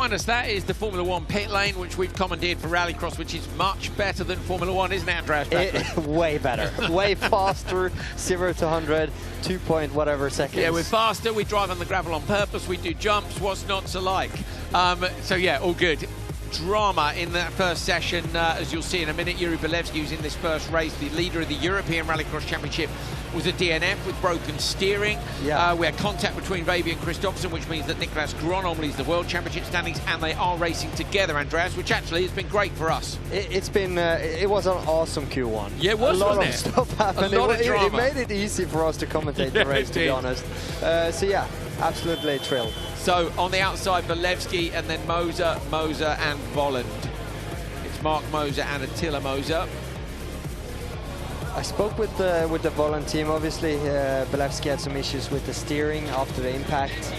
behind us, that is the Formula One pit lane, which we've commandeered for Rallycross, which is much better than Formula One, isn't it, Andreas Bakkerud? Way better, way faster, 0 to 100, 2 point whatever seconds. Yeah, we're faster, we drive on the gravel on purpose, we do jumps, what's not to like? So yeah, all good. Drama in that first session, as you'll see in a minute. Yuri Belevsky, who's in this first race, the leader of the European Rallycross Championship, was a DNF with broken steering. Yeah. We had contact between Vaby and Kristoffersson, which means that Niklas Gronom leads the World Championship standings, and they are racing together, Andreas, which actually has been great for us. It's been, it was an awesome Q1. Yeah, it was, a lot wasn't of it? stuff happened. A lot of drama. It made it easy for us to commentate the race, to be honest. So yeah, absolutely thrilled. So on the outside, Belevsky, and then Moser, and Volland. It's Mark Moser and Attila Moser. I spoke with the Volland team. Obviously, Belevsky had some issues with the steering after the impact,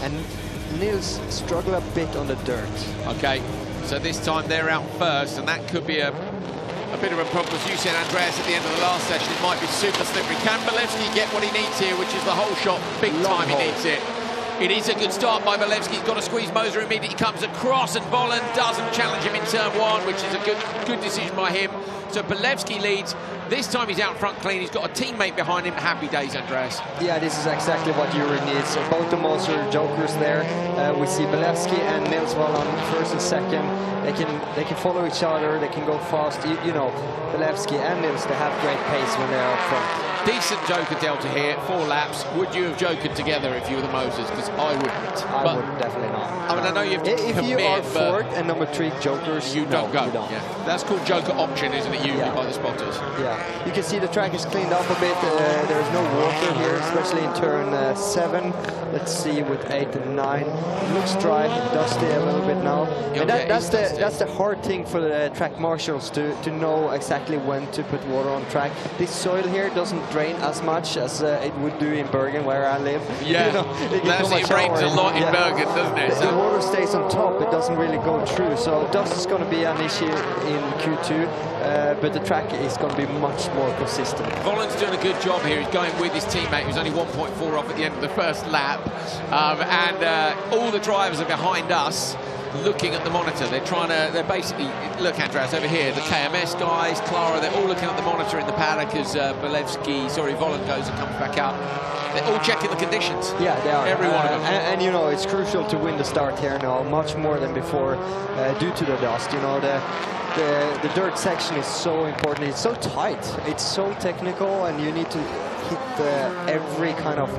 and Nils struggled a bit on the dirt. Okay, so this time they're out first, and that could be a bit of a problem. As you said, Andreas, at the end of the last session, it might be super slippery. Can Belevsky get what he needs here, which is the whole shot? Big time he needs it. It is a good start by Belevsky. He's got to squeeze Moser immediately. Comes across, and Volland doesn't challenge him in turn one, which is a good decision by him. So Belevsky leads. This time he's out front clean. He's got a teammate behind him. Happy days, Andreas. Yeah, this is exactly what Yuri needs. Both the Moser jokers there. We see Belevsky and Nils Volland first and second. They can follow each other. They can go fast. You know, Belevsky and Nils, they have great pace when they're up front. Decent joker delta here, 4 laps. Would you have jokered together if you were the Mosers? Because I wouldn't. I would definitely not. I mean, I know you have to If commit, you are fourth and number 3 jokers, you don't go. You don't. Yeah. That's called joker option, isn't it, usually by the spotters? Yeah. You can see the track is cleaned up a bit. There's no water here, especially in turn 7. Let's see with 8 and 9. It looks dry, dusty a little bit now. And that's the hard thing for the track marshals to know exactly when to put water on track. This soil here doesn't drain as much as it would do in Bergen, where I live. Yeah, you know, it rains a lot in Bergen, doesn't it? The water stays on top, it doesn't really go through. So dust is going to be an issue in Q2, but the track is going to be much more consistent. Volland's doing a good job here. He's going with his teammate, who's only 1.4 off at the end of the first lap. And all the drivers are behind us, looking at the monitor. They're basically, look, Andreas, over here, the KMS guys, Clara, they're all looking at the monitor in the paddock as Volland goes and comes back out. They're all checking the conditions. Yeah, they are. Every one of them. And you know, it's crucial to win the start here now, much more than before, due to the dust. You know, the dirt section is so important. It's so tight. It's so technical, and you need to hit every kind of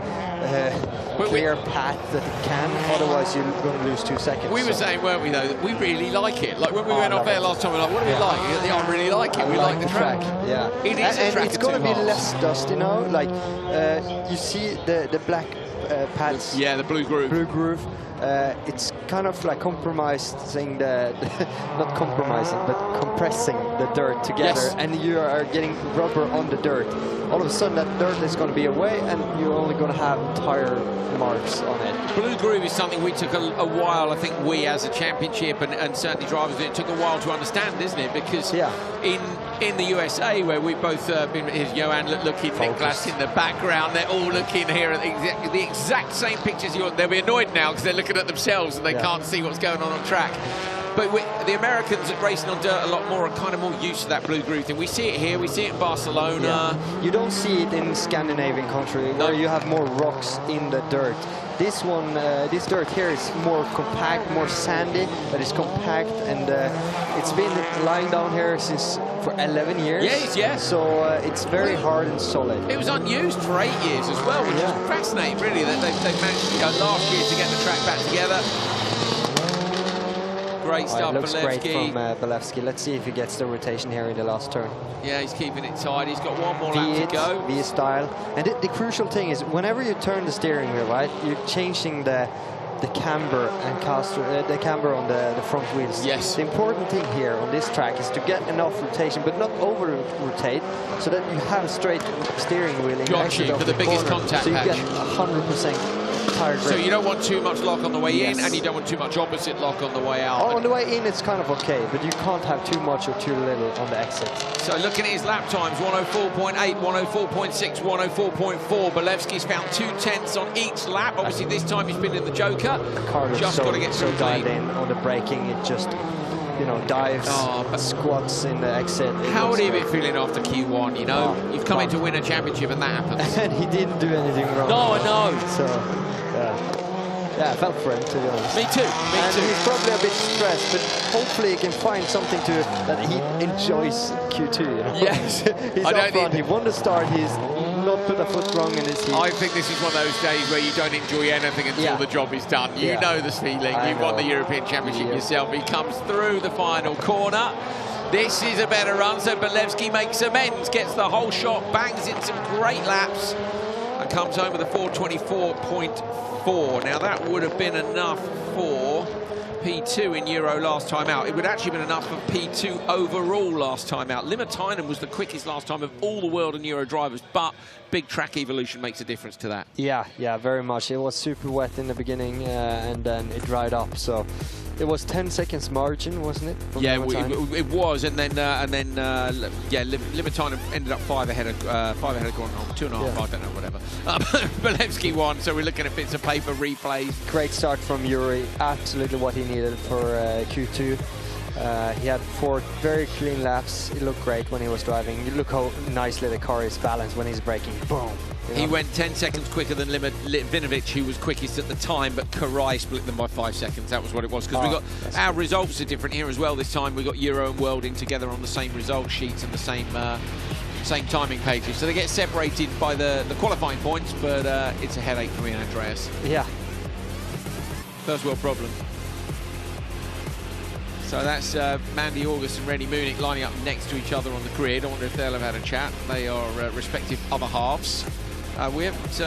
clear path that it can, otherwise you're going to lose 2 seconds. We were saying, weren't we, though, that we really like it. Like when we went off there last time, we were like, what do we like? I really like it. We like the track. Yeah. It is a track. It's going to be less dust, you know, like you see the black pads. Yeah, the blue groove. Blue groove. It's kind of like compromising not compromising, but compressing the dirt together, and you are getting rubber on the dirt. All of a sudden that dirt is going to be away, and you're only going to have tire marks on it. Blue groove is something we took a while, I think we as a championship and certainly drivers, it took a while to understand, isn't it? Because in the USA, where we've both been, here's Johan looking, Niklas in the background, they're all looking here at the exact same pictures. They'll be annoyed now because they're looking at themselves and they can't see what's going on track. But the Americans at racing on dirt a lot more are kind of more used to that blue groove thing. We see it here, we see it in Barcelona. Yeah. You don't see it in Scandinavian country where you have more rocks in the dirt. This dirt here is more compact, more sandy, but it's compact, and it's been lying down here for 11 years. Yes. So it's very hard and solid. It was unused for 8 years as well, which is fascinating, really, that they managed last year to get the track back together. Great stuff, it looks Belevsky. great from Belevsky. Let's see if he gets the rotation here in the last turn. Yeah, he's keeping it tight. He's got one more lap to go. V style. And the crucial thing is, whenever you turn the steering wheel, right, you're changing the camber and caster, the camber on the front wheels. Yes. The important thing here on this track is to get enough rotation, but not over rotate, so that you have a straight steering wheel in Got you for the biggest contact so you patch. get 100% tire grip. So you don't want too much lock on the way in, and you don't want too much opposite lock on the way out. On the way in, it's kind of okay, but you can't have too much or too little on the exit. So looking at his lap times, 104.8, 104.6, 104.4. Belevsky's found 2/10 on each lap. Obviously, this time he's been in the Joker. Just got to get through dialed in on the braking. It just, you know, dives, squats in the exit. How would he be feeling after Q1? You know, you've come in to win a championship and that happens. And he didn't do anything wrong. No, I know. So, yeah, I felt for him, to be honest. Me too. And he's probably a bit stressed, but hopefully he can find something that he enjoys Q2. You know? Yes. He's up front. He won the start. He's not put a foot wrong in his heat. I think this is one of those days where you don't enjoy anything until the job is done. You know this feeling. You've won the European Championship yourself. He comes through the final corner. This is a better run, so Belevsky makes amends, gets the whole shot, bangs in some great laps, and comes home with a 4:24.4. Now that would have been enough for P2 in Euro last time out. It would actually have been enough for P2 overall last time out. Nyirád was the quickest last time of all the world and Euro drivers, but big track evolution makes a difference to that. Yeah, very much. It was super wet in the beginning, and then it dried up. So it was 10 seconds margin, wasn't it? Yeah, it was, and then Nyirád ended up 5 ahead of Gordon, 2.5. I don't know, whatever. Belevsky won, so we're looking at bits of paper replays. Great start from Yuri, absolutely what he needed for Q2. He had 4 very clean laps. It looked great when he was driving. You look how nicely the car is balanced when he's braking. Boom. You know? He went 10 seconds quicker than Litvinovic, who was quickest at the time, but Karai split them by 5 seconds. That was what it was, because we got our results are different here as well this time. We got Euro and World in together on the same result sheets and the same timing pages. So they get separated by the qualifying points, but it's a headache for me and Andreas. Yeah. First world problem. So that's Mandy August and Rennie Munich lining up next to each other on the grid. I wonder if they'll have had a chat. They are respective other halves. We haven't,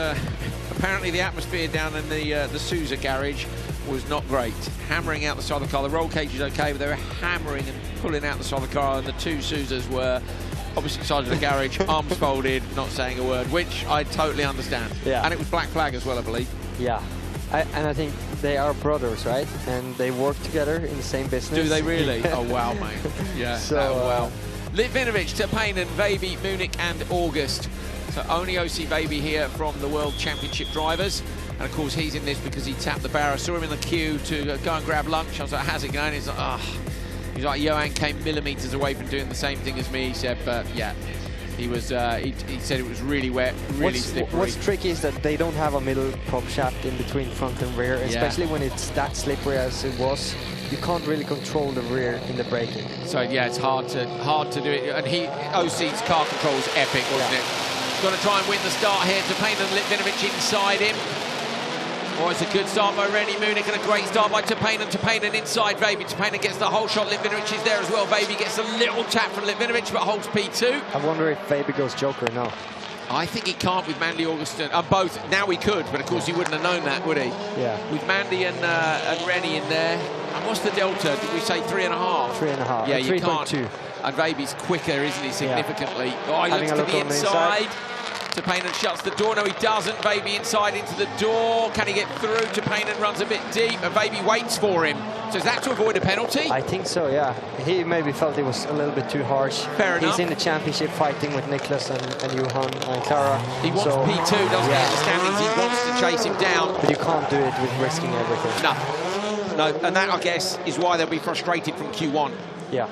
apparently the atmosphere down in the Sousa garage was not great. Hammering out the side of the car. The roll cage is okay, but they were hammering and pulling out the side of the car, and the two Sousas were opposite sides of the garage, arms folded, not saying a word, which I totally understand. Yeah. And it was black flag as well, I believe. Yeah. And I think they are brothers, right? And they work together in the same business. Do they really? Oh, wow, mate. Yeah, so, wow. Litvinovic, Tapanen, Vaby, Munich and August. So only OC Vaby here from the World Championship drivers. And of course, he's in this because he tapped the barrel. I saw him in the queue to go and grab lunch. I was like, how's it going? He's like, oh. He's like, Johan came millimetres away from doing the same thing as me. He said, but yeah. He was. He said it was really wet, really slippery. What's tricky is that they don't have a middle prop shaft in between front and rear, especially when it's that slippery as it was. You can't really control the rear in the braking. So yeah, it's hard to do it. And OC's car control was epic, wasn't it? Going to try and win the start here. Tapanen and Litvinovic inside him. Oh, it's a good start by Rennie Munich and a great start by Tapanen. Tapanen inside Vaby. Tapanen gets the whole shot. Litvinovic is there as well. Vaby gets a little tap from Litvinovic, but holds P2. I wonder if Vaby goes Joker now. I think he can't with Mandy Augustin. Both. Now he could, but of course he wouldn't have known that, would he? Yeah. With Mandy and Rennie in there. And what's the delta? Did we say 3.5? 3.5. Yeah, you can't. 3.2. And Vaby's quicker, isn't he, significantly? Yeah. Oh, he looks to the inside. Tapanen shuts the door. No, he doesn't. Vaby inside into the door. Can he get through? Tapanen runs a bit deep, and Vaby waits for him. So is that to avoid a penalty? I think so, yeah. He maybe felt it was a little bit too harsh. Fair enough. He's in the championship fighting with Niklas and Johan and Clara. He wants P2, doesn't he? Understandings. He wants to chase him down. But you can't do it with risking everything. No, and that, I guess, is why they'll be frustrated from Q1. Yeah.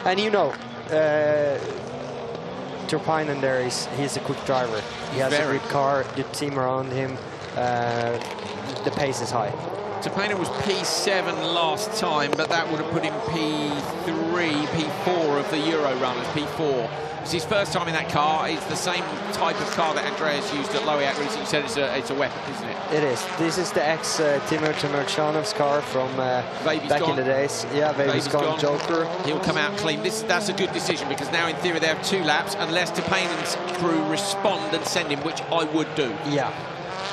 And you know, Tapanen there he's a quick driver. He has a good car, good team around him. The pace is high. Tapanen was P7 last time, but that would have put him P3, P4 of the Euro runners, P4. It's his first time in that car. It's the same type of car that Andreas used at Lohéac recently. You said it's a weapon, isn't it? It is. This is the ex-Timur Temurchanov's car from back in the days. Yeah, Vaby's gone Joker. He'll come out clean. That's a good decision, because now in theory they have 2 laps, unless Tapanen's crew respond and send him, which I would do. Yeah.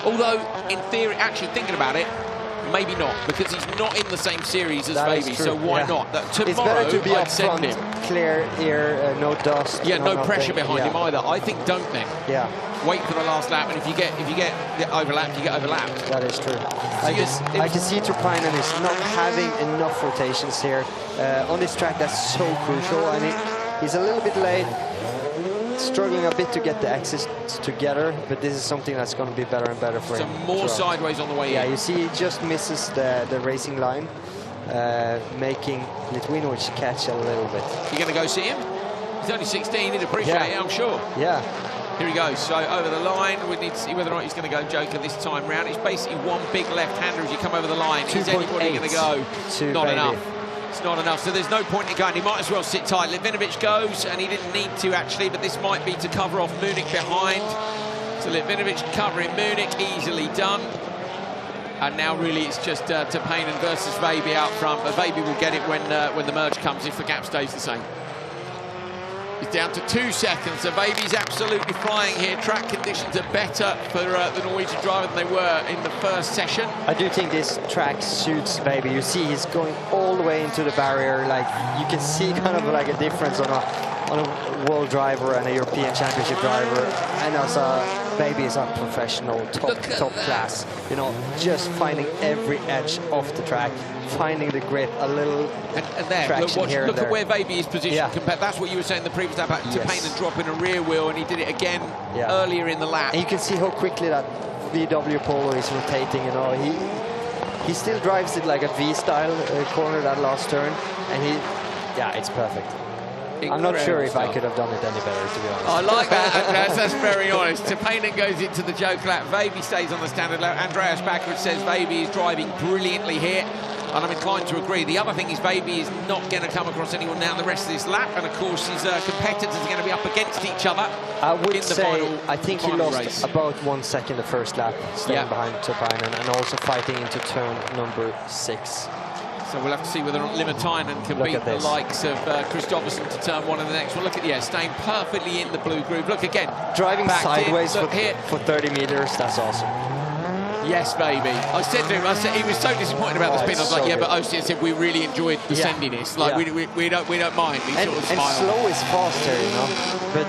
Although, in theory, actually thinking about it, Maybe not, because he's not in the same series as Baby, so why not? Tomorrow, it's better to be I'd up send front, him. Clear air, no dust. Yeah, no pressure behind him either. I think don't then. Yeah. Wait for the last lap, and if you get overlapped, you get overlapped. That is true. I can see Turpainen is not having enough rotations here on this track. That's so crucial, and he's a little bit late. Struggling a bit to get the axes together, but this is something that's going to be better and better for him. So more sideways on the way in. Yeah, you see he just misses the racing line, making Litwinovic catch a little bit. You going to go see him? He's only 16, he'd appreciate it, I'm sure. Yeah. Here he goes, so over the line, we need to see whether or not he's going to go Joker this time round. It's basically one big left-hander as you come over the line. Is anybody going to go? Not enough. It's not enough, so there's no point in going. He might as well sit tight. Litvinovic goes, and he didn't need to actually, but this might be to cover off Munich behind. So Litvinovic covering Munich, easily done. And now really it's just Turpainen versus Baby out front, but Baby will get it when the merge comes if the gap stays the same. He's down to 2 seconds, so Baby's absolutely flying here. Track conditions are better for the Norwegian driver than they were in the first session. I do think this track suits Baby. You see he's going all the way into the barrier. Like, you can see kind of like a difference on a world driver and a European Championship driver. And also Baby is a professional, top class. You know, just finding every edge off the track, finding the grip, a little traction here and there. Look at where Baby is positioned. Compared, that's what you were saying in the previous lap about Turpainen dropping a rear wheel, and he did it again earlier in the lap. And you can see how quickly that VW Polo is rotating. You know, he still drives it like a V-style corner that last turn, and it's perfect. I'm not sure if I could have done it any better, to be honest. I like that, that's very honest. Turpainen goes into the joke lap. Baby stays on the standard lap. Andreas Bakkerud says Baby is driving brilliantly here, and I'm inclined to agree. The other thing is Baby is not going to come across anyone now the rest of this lap, and of course his competitors are going to be up against each other. I would say, I think he lost about 1 second the first lap, staying behind Turpainen, and also fighting into turn number 6. So we'll have to see whether or not Limitainen can beat the likes of Kristoffersson to turn 1 in the next one. Look at, staying perfectly in the blue groove. Look again. Driving sideways for 30 meters, that's awesome. Yes, Baby. I said to him, he was so disappointed about the spin. I was like, but Osi said we really enjoyed the sendiness. Like, we don't mind. He sort of smiled. And slow is faster, you know. But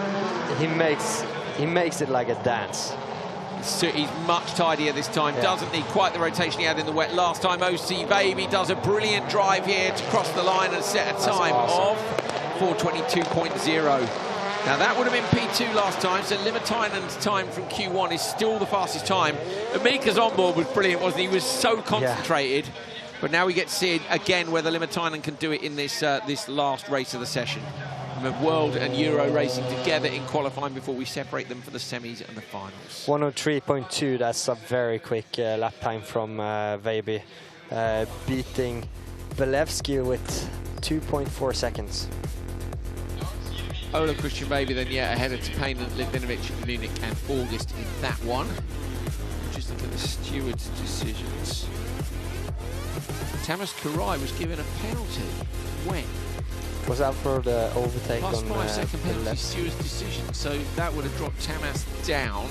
he makes it like a dance. So he's much tidier this time, doesn't need quite the rotation he had in the wet last time. OC Baby does a brilliant drive here to cross the line and set a time of 4:22.0. Now that would have been P2 last time, so Limitainen's time from Q1 is still the fastest time. Mika's onboard was brilliant, wasn't he? He was so concentrated. But now we get to see again whether Limitainen can do it in this this last race of the session. World and Euro racing together in qualifying before we separate them for the semis and the finals. 1:03.2, that's a very quick lap time from Baby, beating Belevsky with 2.4 seconds. Ola Christian Baby then, ahead of Turpainen, Litvinovic, Munich and August in that one. Just look at the stewards' decisions. Tamas Kurai was given a penalty. When? Was that for the overtake Plus on 5 second the penalty left? stewards' decision, so that would have dropped Tamas down.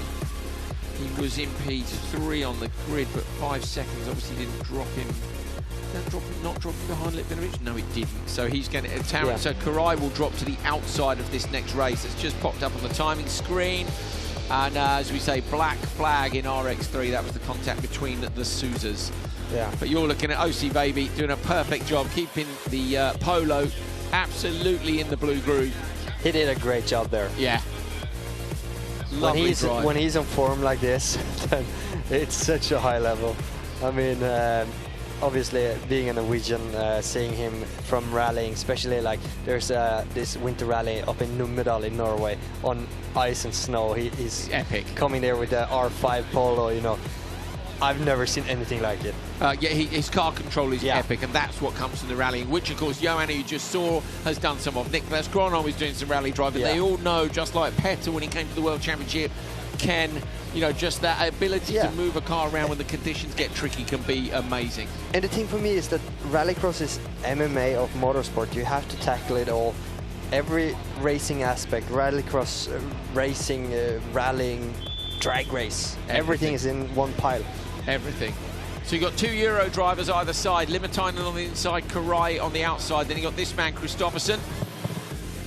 He was in P3 on the grid, but 5 seconds obviously didn't drop him. Not dropping behind Litvinovic? No, it didn't. So he's going to so Kurai will drop to the outside of this next race. It's just popped up on the timing screen. And as we say, black flag in RX3. That was the contact between the Souzas. Yeah. But you're looking at OC Baby doing a perfect job, keeping the Polo absolutely in the blue groove. He did a great job there. Yeah. When he's on form like this, then it's such a high level. I mean, obviously being a Norwegian, seeing him from rallying, especially like there's this winter rally up in Nyirád in Norway on ice and snow. He's epic. Coming there with the R5 Polo, you know. I've never seen anything like it. His car control is epic, and that's what comes from the rallying, which of course Johan, who you just saw, has done some of. Nicolas Gronon is doing some rally driving. They all know, just like Petter when he came to the World Championship, just that ability to move a car around when the conditions get tricky can be amazing. And the thing for me is that rallycross is MMA of motorsport. You have to tackle it all. Every racing aspect, rallycross, racing, rallying, drag race, everything is in one pile. Everything. So you've got 2 Euro drivers either side, Limitainen on the inside, Karai on the outside. Then you've got this man, Kristoffersson.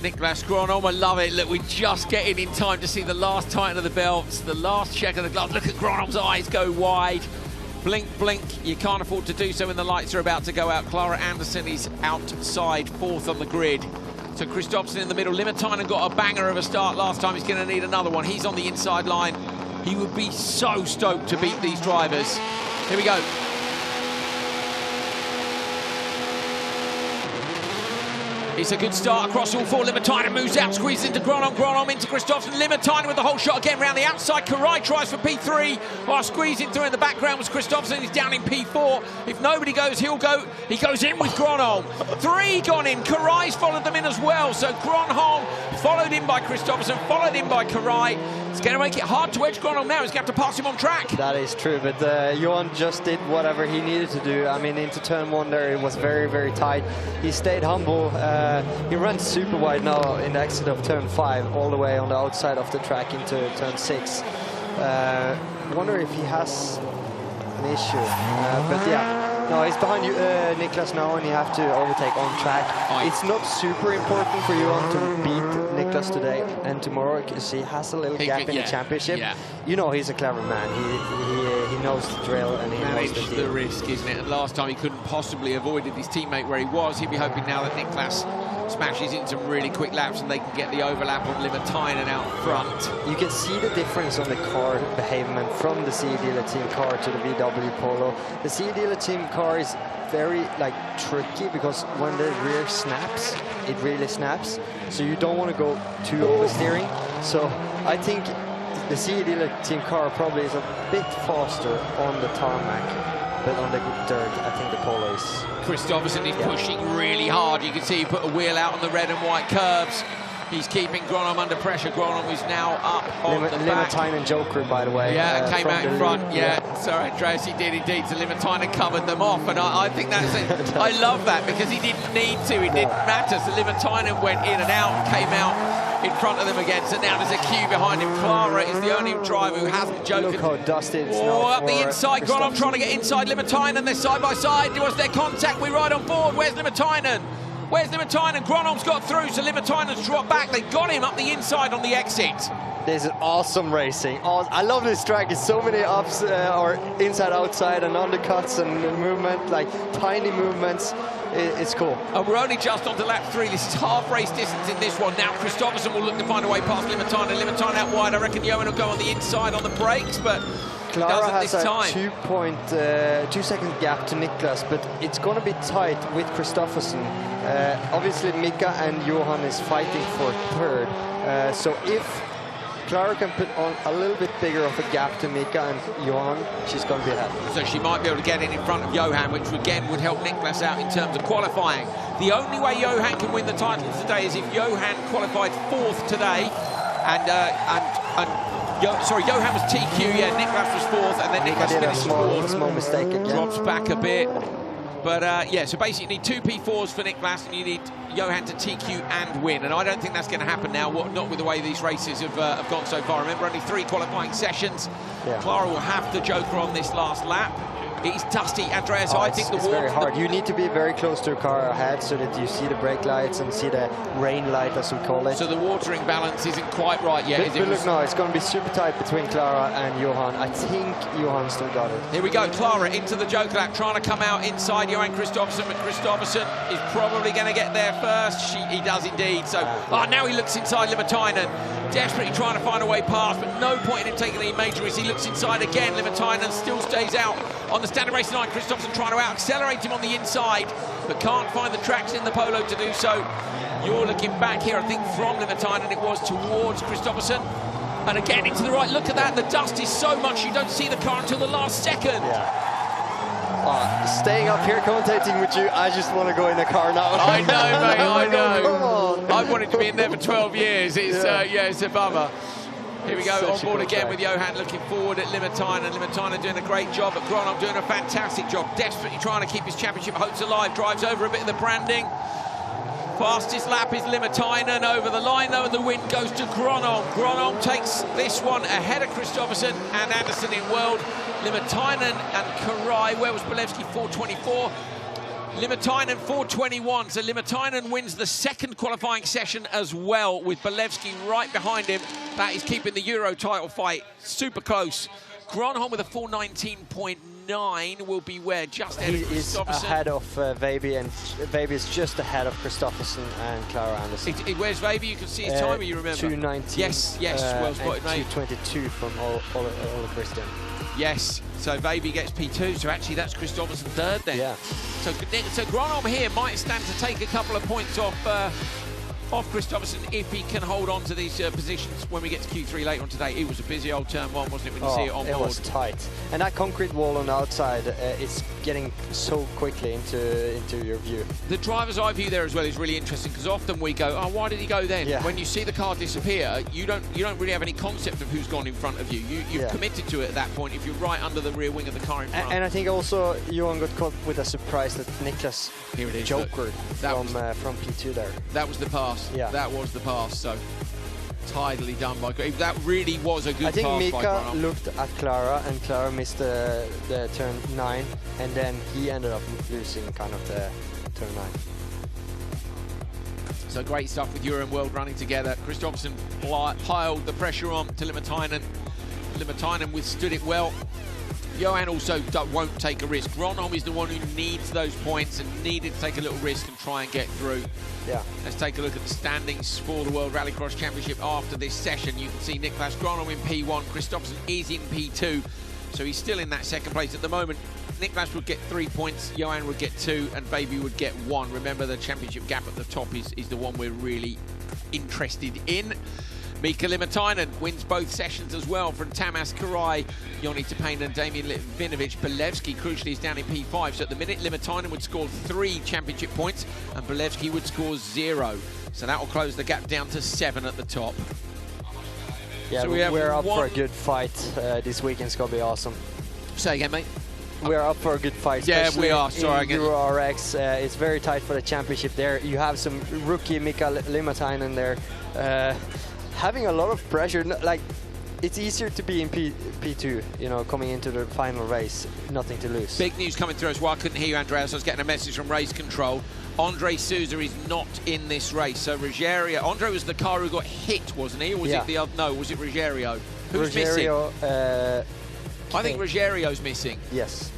Niklas Gronholm, I love it. Look, we're just getting in time to see the last tighten of the belts, the last check of the gloves. Look at Gronholm's eyes go wide. Blink, blink. You can't afford to do so when the lights are about to go out. Clara Anderson is outside, 4th on the grid. So Kristoffersson in the middle. Limitainen got a banger of a start last time. He's going to need another one. He's on the inside line. He would be so stoked to beat these drivers. Here we go. It's a good start across all 4. Limitainen moves out, squeezes into Gronholm. Gronholm into Kristoffersson. Limitainen with the whole shot again round the outside. Karai tries for P3. While squeezing through in the background was Kristoffersson. He's down in P4. If nobody goes, he'll go. He goes in with Gronholm. 3 gone in. Karai's followed them in as well. So Gronholm followed in by Kristoffersson, followed in by Karai. It's going to make it hard to edge Gronholm now. He's going to have to pass him on track. That is true, but Johan just did whatever he needed to do. I mean, into turn 1 there, it was very, very tight. He stayed humble. He runs super wide now in the exit of turn 5, all the way on the outside of the track into turn 6. Wonder if he has an issue, but yeah. No, he's behind you, Niklas now, and you have to overtake on track. It's not super important for Johan to beat Niklas today and tomorrow, because he has a little gap in the championship. You know, he's a clever man. He knows the drill, and he knows the deal. The risk, isn't it? And last time he couldn't possibly avoided his teammate where he was. He'd be hoping now that Niklas smashes in some really quick laps and they can get the overlap on Limitainen out front. You can see the difference on the car behavior from the CE dealer team car to the VW Polo. The CE dealer team car is very tricky, because when the rear snaps, it really snaps. So you don't want to go too oversteering. So I think the CE dealer team car probably is a bit faster on the tarmac. But on the dirt, I think the Polo is... Kristoffersson is pushing really hard. You can see he put a wheel out on the red and white curbs. He's keeping Gronholm under pressure. Gronholm is now up on the back. Limitainen Joker, by the way. Yeah, came out in front. Sorry, Andreas, he did indeed. So Limitainen covered them off, and I think that's it. I love that, because he didn't need to. It didn't matter. So Limitainen went in and out, came out in front of them again. So now there's a queue behind him. Clara is the only driver who hasn't Joker. Look how dusty it's now. Up the inside. Gronholm trying to get inside Limitainen. They're side by side. Was there contact? We ride on board. Where's Limitainen? Where's Limitainen? Gronholm's got through, so Limitainen's dropped back. They got him up the inside on the exit. This is awesome racing. I love this track. It's so many ups, or inside, outside, and undercuts and movement, like tiny movements. It's cool. And we're only just on to lap 3. This is half race distance in this one. Now Kristoffersson will look to find a way past Limitainen. Limitainen out wide. I reckon Johan will go on the inside on the brakes, but Clara has a 2 second gap to Niklas, but it's going to be tight with Kristoffersson. Obviously, Mika and Johan is fighting for 3rd. So if Clara can put on a little bit bigger of a gap to Mika and Johan, she's going to be ahead. So she might be able to get in front of Johan, which again would help Niklas out in terms of qualifying. The only way Johan can win the title today is if Johan qualified 4th today, Johan was TQ, Niklas was 4th, and then Niklas finished 4th. Small mistake again. Drops back a bit. But so basically you need 2 P4s for Niklas, and you need Johan to TQ and win. And I don't think that's going to happen now, not with the way these races have gone so far. Remember, only 3 qualifying sessions. Clara will have the Joker on this last lap. It's dusty, Andreas. I think it's very hard. You need to be very close to a car ahead so that you see the brake lights and see the rain light, as we call it. So the watering balance isn't quite right yet, is it? But look now, it's going to be super tight between Clara and Johan. I think Johan still got it. Here we go, Clara into the Joker lap, trying to come out inside Johan Kristoffersson, but Kristoffersson is probably going to get there first. He does indeed. So, now he looks inside Limitainen, desperately trying to find a way past, but no point in him taking any major risk. He looks inside again. Limitainen still stays out on the standard racing line. Kristoffersson trying to out-accelerate him on the inside, but can't find the tracks in the Polo to do so. You're looking back here, I think, from Limitainen, it was towards Kristoffersson. And again, into the right. Look at that. The dust is so much you don't see the car until the last second. Staying up here commentating with you, I just want to go in the car now. I know, mate, I know. Come on. I've wanted to be in there for 12 years. It's, it's a bummer. Here we go, on board again with Johan looking forward at Limitainen. Limitainen doing a great job, at Gronholm doing a fantastic job, desperately trying to keep his championship hopes alive, drives over a bit of the branding. Fastest lap is Limitainen over the line, though, and the win goes to Gronholm. Gronholm takes this one ahead of Kristoffersson and Anderson in world Limitainen and Karai. Where was Bolevsky? 4:24. Limitainen 4:21. So Limitainen wins the second qualifying session as well, with Bolevsky right behind him. That is keeping the Euro title fight super close. Gronholm with a 4:19.9 will be where? Just ahead of Kristoffersson. He's ahead of Veiby, and Veiby is just ahead of Kristoffersson and Clara Anderson. Where's Veiby? You can see his time, you remember? 2:19. Yes, well spotted, mate. 2:22 from Ole Christian. Yes, so Veiby gets P2, so actually that's Kristoffersson third then. Yeah. So Gronholm here might stand to take a couple of points off Kristoffersson if he can hold on to these positions when we get to Q3 later on today. It was a busy old turn one, wasn't it, when you see it on board? It was tight. And that concrete wall on the outside, it's getting so quickly into your view. The driver's eye view there as well is really interesting, because often we go, oh, why did he go then? Yeah. When you see the car disappear, you don't really have any concept of who's gone in front of you. You've committed to it at that point if you're right under the rear wing of the car in front. And I think also Johan got caught with a surprise that Niklas jokered from P2 there. That was the pass. Yeah. That was the pass. So tidily done by Gronholm. That really was a good pass by Gronholm. I think Mika looked at Clara, and Clara missed the turn 9, and then he ended up losing kind of the turn 9. So great stuff with Euro and World running together. Kristoffersson piled the pressure on to Limitainen. Limitainen withstood it well. Johan also won't take a risk. Gronholm is the one who needs those points and needed to take a little risk and try and get through. Yeah. Let's take a look at the standings for the World Rallycross Championship after this session. You can see Niklas Gronholm in P1, Kristoffersson is in P2, so he's still in that second place at the moment. Niklas would get 3 points, Johan would get 2, and Veiby would get 1. Remember, the championship gap at the top is the one we're really interested in. Mika Limitainen wins both sessions as well from Tamas Karai, Joni Topane and Damien Litvinovich. Bolevsky, crucially, is down in P5. So at the minute, Limitainen would score 3 championship points and Bolevsky would score 0. So that will close the gap down to 7 at the top. Yeah, so we're up for a good fight. This weekend's going to be awesome. Say again, mate. We're up for a good fight. Yeah, we are. Sorry, in Euro RX, it's very tight for the championship there. You have some rookie Mika Limitainen there. Having a lot of pressure, like it's easier to be in P2, you know, coming into the final race, nothing to lose. Big news coming through as well. I couldn't hear you, Andreas. I was getting a message from race control. Andre Souza is not in this race. So Ruggiero, Andre was the car who got hit, wasn't he? Or was it the other? No, was it Ruggiero? Who's missing? I think Ruggerio's missing. Yes.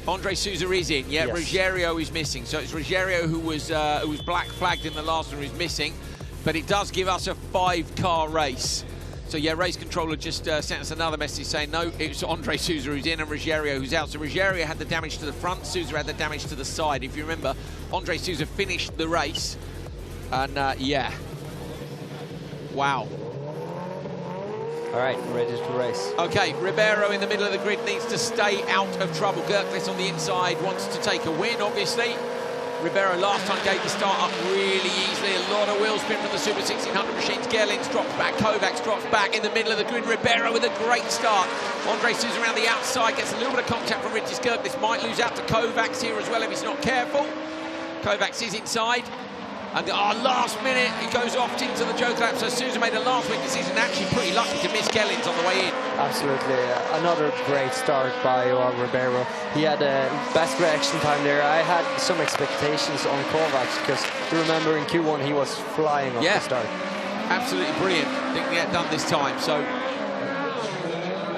Andre Souza is in. Yeah, yes. Ruggiero is missing. So it's Ruggiero who was black flagged in the last one, who's missing. But it does give us a 5-car race. So yeah, race controller just sent us another message saying no, it's Andre Souza who's in and Ruggiero who's out. So Ruggiero had the damage to the front, Souza had the damage to the side. If you remember, Andre Souza finished the race, and yeah, wow. All right, ready to race. Okay, Ribeiro in the middle of the grid needs to stay out of trouble. Gerklis on the inside wants to take a win, obviously. Ribeiro last time gave the start up really easily. A lot of wheel spin from the Super 1600 machines. Gerlins drops back, Kovacs drops back in the middle of the grid. Ribeiro with a great start. Andre Souza around the outside, gets a little bit of contact from Richie Gerklis. Might lose out to Kovacs here as well if he's not careful. Kovacs is inside. And last minute, he goes off into the joke lap. So Souza made a last-minute decision, actually pretty lucky to miss Gerlins on the way in. Absolutely. Another great start by Johan Ribeiro. He had a best reaction time there. I had some expectations on Kovacs because you remember in Q1 he was flying off the start. Absolutely brilliant. Didn't get done this time. So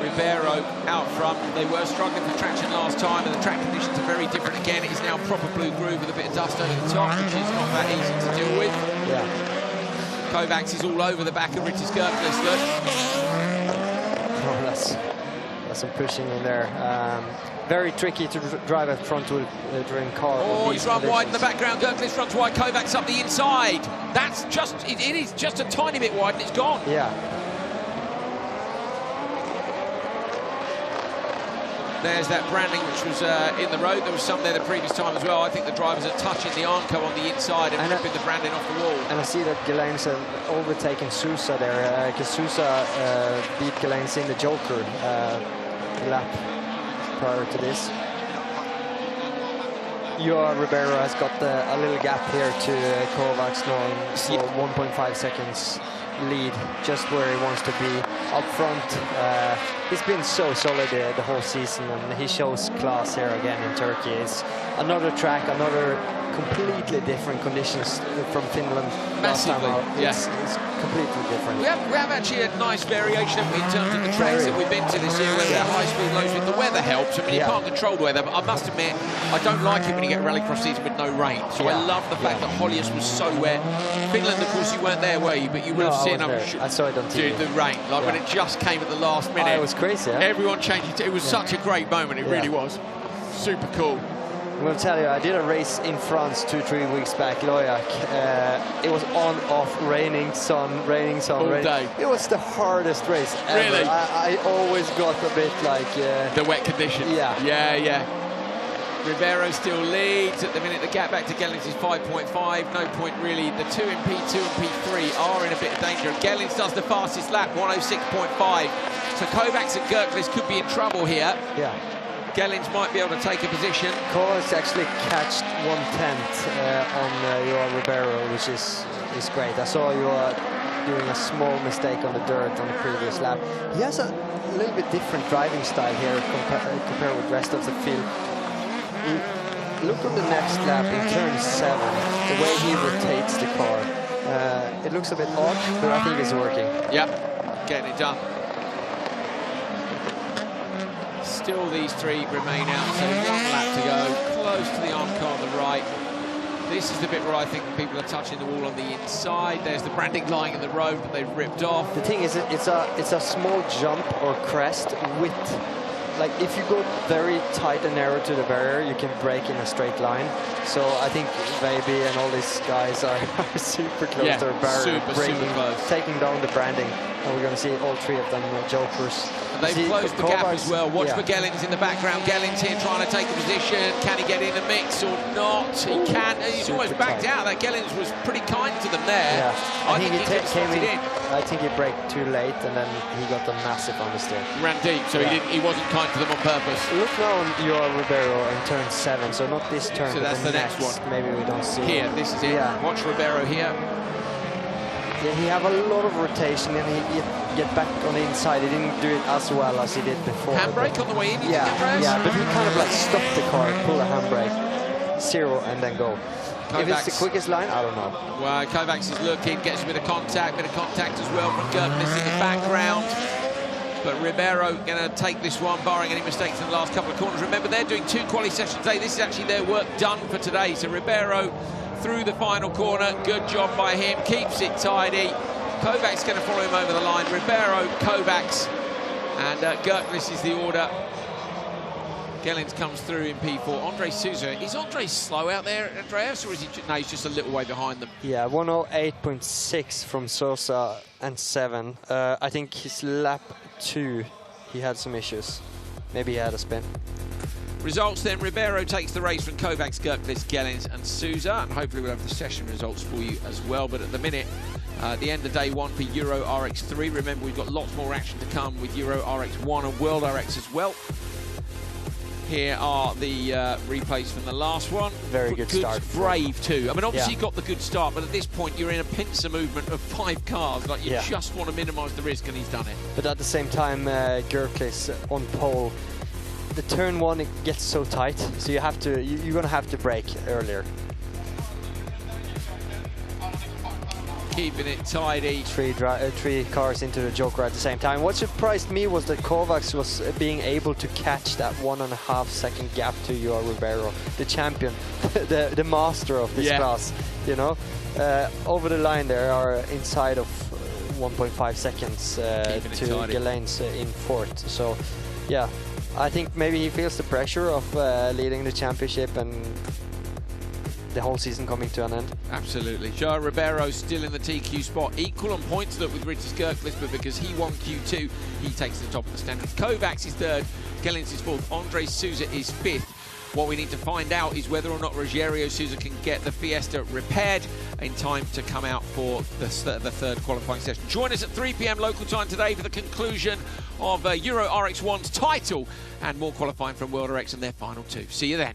Ribeiro out front. They were struggling for traction last time, and the track conditions are very different again. It is now proper blue groove with a bit of dust over the top, which is not that easy to deal with. Yeah. Kovacs is all over the back of Richie Gerklis. Look. Oh, that's some pushing in there. Very tricky to drive a front-wheel driven car. Oh, he's run wide in the background. Gerklis runs wide. Kovacs up the inside. That's just, it is just a tiny bit wide, and it's gone. Yeah. There's that branding which was in the road. There was some there the previous time as well. I think the drivers are touching the Armco on the inside and ripping the branding off the wall. And I see that Gelane's overtaking Souza there, because Souza beat Gelane's in the Joker lap prior to this. Johan Ribeiro has got a little gap here to Kovacs now, so 1.5 seconds lead, just where he wants to be. Up front, he's been so solid the whole season, and he shows class here again in Turkey. It's another track, another completely different conditions from Finland. Massively, It's completely different. We have actually a nice variation in terms of the tracks that we've been to this year, where they're high speed, low speed. The weather helps. I mean, you can't control the weather, but I must admit, I don't like it when you get a rallycross season with no rain. So I love the fact that Höljes was so wet. Finland, of course, you weren't there, were you? But you would have seen, I saw it on TV. The rain, like when it just came at the last minute. It was crazy. Everyone changed it. It was such a great moment. It really was. Super cool. I'm going to tell you, I did a race in France 2-3 weeks back, Lohéac. It was on, off, raining, sun, all day. It was the hardest race ever. Really? I always got a bit like... the wet condition. Yeah. Ribeiro still leads. At the minute, the gap back to Gellins is 5.5. No point really. The 2 in P2 and P3 are in a bit of danger. Gellins does the fastest lap, 106.5. So Kovacs and Gerklis could be in trouble here. Yeah. Gellins might be able to take a position. Kovacs actually catched 1/10 on Johan Ribeiro, which is great. I saw you doing a small mistake on the dirt on the previous lap. He has a little bit different driving style here compared with the rest of the field. Look on the next lap in turn 7, the way he rotates the car. It looks a bit odd, but I think it's working. Yep, getting it done. Still these 3 remain out, so 1 lap to go. Close to the arm car on the right. This is the bit where I think people are touching the wall on the inside. There's the branding lying in the road that they've ripped off. The thing is, it's a small jump or crest with... Like, if you go very tight and narrow to the barrier, you can brake in a straight line. So I think Baby and all these guys are super close to the barrier, super close, taking down the branding. And we're going to see all 3 of them jokers. They've closed the gap as well. Watch for Gellins in the background. Gellins here trying to take a position. Can he get in the mix or not? He can. He's almost backed out. That Gellins was pretty kind to them there. I think he came in. I think he braked too late, and then he got a massive understeer. Ran deep, so he wasn't kind to them on purpose. Look now on Johan Ribeiro in turn 7, so not this turn. So that's the next one. Maybe we don't see here. This is it. Watch Ribeiro here. Yeah, he have a lot of rotation, and he get back on the inside. He didn't do it as well as he did before. Handbrake on the way in, Andreas? Yeah, but he kind of like stopped the car, pull a handbrake, 0, and then go. Kovacs. If it's the quickest line, I don't know. Well, Kovacs is looking, gets a bit of contact as well from Gerklis in the background. But Ribeiro going to take this one, barring any mistakes in the last couple of corners. Remember, they're doing 2 quali sessions today. This is actually their work done for today. So Ribeiro through the final corner. Good job by him. Keeps it tidy. Kovacs going to follow him over the line. Ribeiro, Kovacs, and Gerklis is the order. Gellins comes through in P4. Andres Souza. Is Andres slow out there, Andreas, or is he? No, he's just a little way behind them. Yeah, 108.6 from Souza and 7. I think his lap 2, he had some issues. Maybe he had a spin. Results then, Ribeiro takes the race from Kovacs, Gerklis, Gellins and Souza, and hopefully we'll have the session results for you as well. But at the minute, the end of day 1 for Euro RX3. Remember, we've got lots more action to come with Euro RX1 and World RX as well. Here are the replays from the last one. Very good start. Brave too. I mean, obviously got the good start, but at this point you're in a pincer movement of 5 cars. Like, you just want to minimise the risk, and he's done it. But at the same time, Gerklis on pole. The turn 1, it gets so tight, so you have to. You're gonna have to brake earlier. Keeping it tidy. 3 cars into the Joker at the same time. What surprised me was that Kovacs was being able to catch that 1.5 second gap to Johan Ribeiro, the champion, the master of this class. You know, over the line there are inside of 1.5 seconds to Gellins in 4th. So, yeah, I think maybe he feels the pressure of leading the championship and the whole season coming to an end. Absolutely. Johan Ribeiro still in the TQ spot, equal on points look with Richard Gerklis, but because he won Q2, he takes the top of the standings. Kovacs is 3rd, Gellins is 4th, Andres Souza is 5th. What we need to find out is whether or not Rogério Souza can get the Fiesta repaired in time to come out for the 3rd qualifying session. Join us at 3 p.m. local time today for the conclusion of Euro RX1's title and more qualifying from World RX and their final 2. See you then.